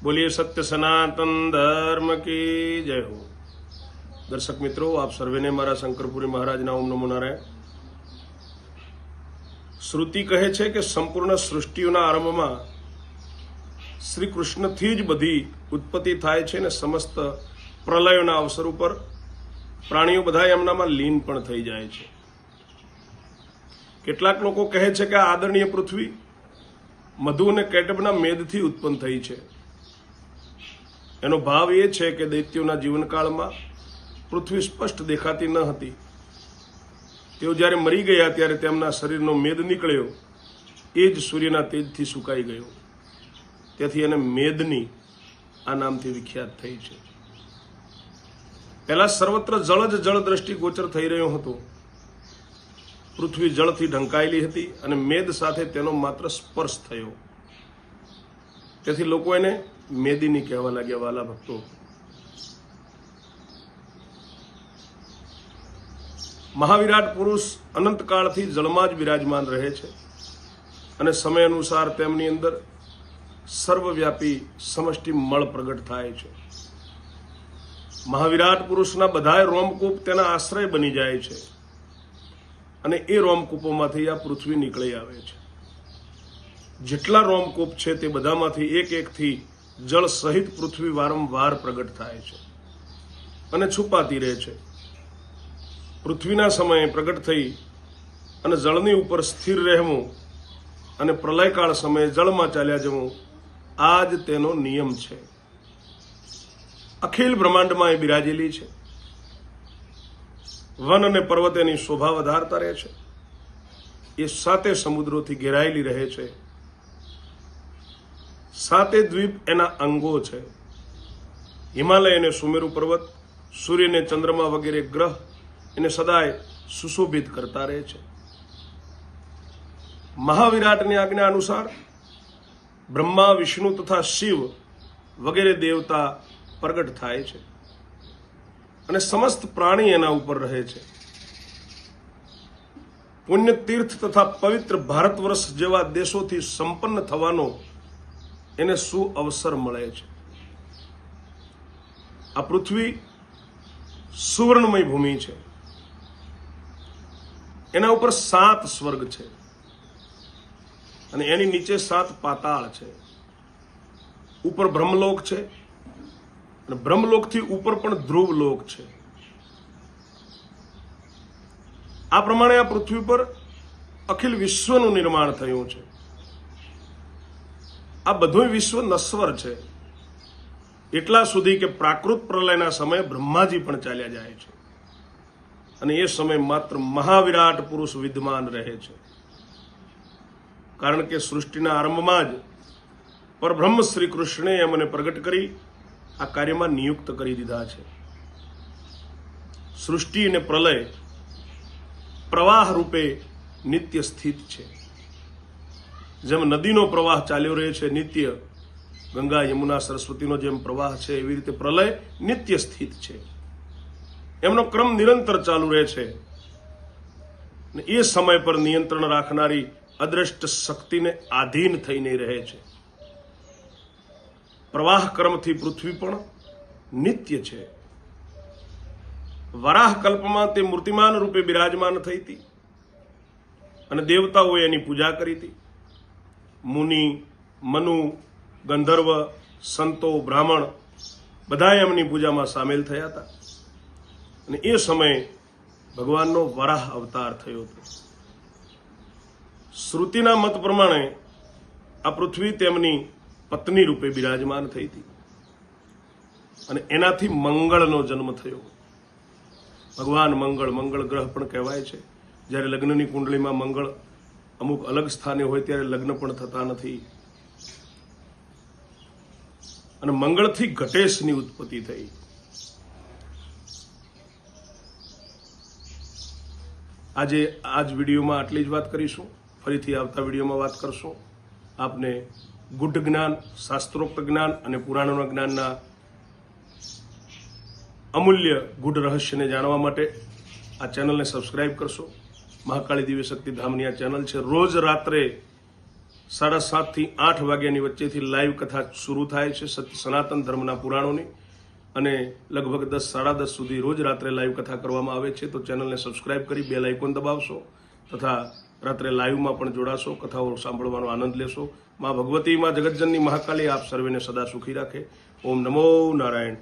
बोलिए सत्य सनातन धर्म की जय हो। दर्शक मित्रों, आप सर्वेने मारा शंकरपुरी महाराजना ओम नमो नारायण। श्रुति कहे छे के संपूर्ण सृष्टिओना आरंभमां श्री कृष्णथी ज बधी उत्पत्ति थाय छे ने समस्त प्रलयोना अवसर पर प्राणीओ बधा एमनामां लीन पण थई जाय छे। કેટલાક લોકો કહે છે કે આ આદરણીય પૃથ્વી મધુ અને કેટબના મેદથી ઉત્પન્ન થઈ છે। એનો ભાવ એ છે કે દૈત્યોના જીવનકાળમાં પૃથ્વી સ્પષ્ટ દેખાતી ન હતી। તેઓ જ્યારે મરી ગયા ત્યારે તેમના શરીરનો મેદ નીકળ્યો, એ જ સૂર્યના તેજથી સુકાઈ ગયો, તેથી એને મેદની આ નામથી વિખ્યાત થઈ છે। પહેલા સર્વત્ર જળ જ જળ દ્રષ્ટિ ગોચર થઈ રહ્યો હતો। પૃથ્વી જળથી ઢંકાયેલી હતી અને મેદ સાથે તેનો માત્ર સ્પર્શ થયો, તેથી લોકો એને મેદિની કહેવા લાગ્યા। વાલા ભક્તો, મહાવિરાટ પુરુષ અનંતકાળથી જળમાં જ બિરાજમાન રહે છે અને સમય અનુસાર તેમની અંદર સર્વવ્યાપી સમષ્ટિ મળ પ્રગટ થાય છે। મહાવિરાટ પુરુષના બધાય રોમકૂપ તેના આશ્રય બની જાય છે અને એ રોમકૂપોમાંથી આ પૃથ્વી નીકળી આવે છે। જેટલા રોમકૂપ છે તે બધામાંથી એક એકથી જળ સહિત પૃથ્વી વારંવાર પ્રગટ થાય છે અને છુપાતી રહે છે। પૃથ્વીના સમયે પ્રગટ થઈ અને જળની ઉપર સ્થિર રહેવું અને પ્રલયકાળ સમયે જળમાં ચાલ્યા જવું, આ જ તેનો નિયમ છે। અખિલ બ્રહ્માંડમાં એ બિરાજેલી છે। વન અને પર્વત એની શોભા વધારતા રહે છે। એ સાતે સમુદ્રોથી ઘેરાયેલી રહે છે। સાતે દ્વીપ એના અંગો છે। હિમાલય અને સુમેરુ પર્વત, સૂર્ય ને ચંદ્રમા વગેરે ગ્રહ એને સદાય સુશોભિત કરતા રહે છે। મહાવિરાટની આજ્ઞા અનુસાર બ્રહ્મા, વિષ્ણુ તથા શિવ વગેરે દેવતા પ્રગટ થાય છે અને સમસ્ત પ્રાણી એના ઉપર રહે છે। પુણ્ય તીર્થ તથા પવિત્ર ભારત વર્ષ જેવા દેશોથી સંપન્ન થવાનો એને સુઅવસર મળે છે। આ પૃથ્વી સુવર્ણમય ભૂમિ છે। એના ઉપર 7 સ્વર્ગ છે અને એની નીચે 7 પાતાળ છે। ઉપર બ્રહ્મલોક છે અને બ્રહ્મલોકથી ઉપર પણ ધ્રુવલોક છે। આ પ્રમાણે આ પૃથ્વી પર અખિલ વિશ્વનું નિર્માણ થયું છે। આ બધું વિશ્વ નશ્વર છે એટલા સુધી કે પ્રાકૃત પ્રલયના સમયે બ્રહ્માજી પણ ચાલ્યા જાય છે અને એ સમય માત્ર મહાવિરાટ પુરુષ વિદ્યમાન રહે છે, કારણ કે સૃષ્ટિના આરંભમાં જ પરબ્રહ્મ શ્રી કૃષ્ણે એમને પ્રગટ કરી આ કાર્યમાં નિયુક્ત કરી દીધા છે। સૃષ્ટિ અને પ્રલય પ્રવાહ રૂપે નિત્ય સ્થિત છે। જેમ નદીનો પ્રવાહ ચાલ્યો રહે છે નિત્ય, ગંગા યમુના સરસ્વતીનો જેમ પ્રવાહ છે, એવી રીતે પ્રલય નિત્ય સ્થિત છે। એમનો ક્રમ નિરંતર ચાલુ રહે છે અને એ સમય પર નિયંત્રણ રાખનારી અદ્રષ્ટ શક્તિને આધીન થઈને રહે છે। પ્રવાહ ક્રમથી પૃથ્વી પણ નિત્ય છે। વરાહ કલ્પમાં તે મૂર્તિમાન રૂપે બિરાજમાન થઈ હતી અને દેવતાઓએ એની પૂજા કરી હતી। મુનિ, મનુ, ગંધર્વ, સંતો, બ્રાહ્મણ બધા એમની પૂજામાં સામેલ થયા હતા અને એ સમયે ભગવાનનો વરાહ અવતાર થયો હતો। શ્રુતિના મત પ્રમાણે આ પૃથ્વી તેમની પત્ની રૂપે બિરાજમાન થઈ હતી અને એનાથી મંગળનો જન્મ થયો। ભગવાન મંગળ ગ્રહ પણ કહેવાય છે। જ્યારે લગ્નની કુંડળીમાં મંગળ અમુક અલગ સ્થાને હોય ત્યારે લગ્ન પણ થતા નથી અને મંગળથી ઘટેશની ઉત્પત્તિ થઈ। આજે આ જ વિડીયોમાં આટલી જ વાત કરીશું। ફરીથી આવતા વિડીયોમાં વાત કરશું। આપને ગુઢ જ્ઞાન, શાસ્ત્રોક્ત જ્ઞાન અને પુરાણોના જ્ઞાનના અમૂલ્ય ગુઢ રહસ્યને જાણવા માટે આ ચેનલને સબસ્ક્રાઇબ કરશો। મહાકાળી દિવ્ય શક્તિ ધામની આ ચેનલ છે। રોજ રાત્રે 7:30 થી 8 વાગ્યાની વચ્ચેથી લાઈવ કથા શરૂ થાય છે સનાતન ધર્મના પુરાણોની, અને લગભગ 10 સાડા 10 સુધી રોજ રાત્રે લાઈવ કથા કરવામાં આવે છે. તો ચેનલને સબસ્ક્રાઇબ કરી બેલ આઇકોન દબાવશો તથા રાત્રે લાઈવમાં પણ જોડાશો, કથાઓ સાંભળવાનો આનંદ લેશો. માં ભગવતી, માં જગતજનની મહાકાલી આપ સર્વેને સદા સુખી રાખે. ઓમ નમો નારાયણ.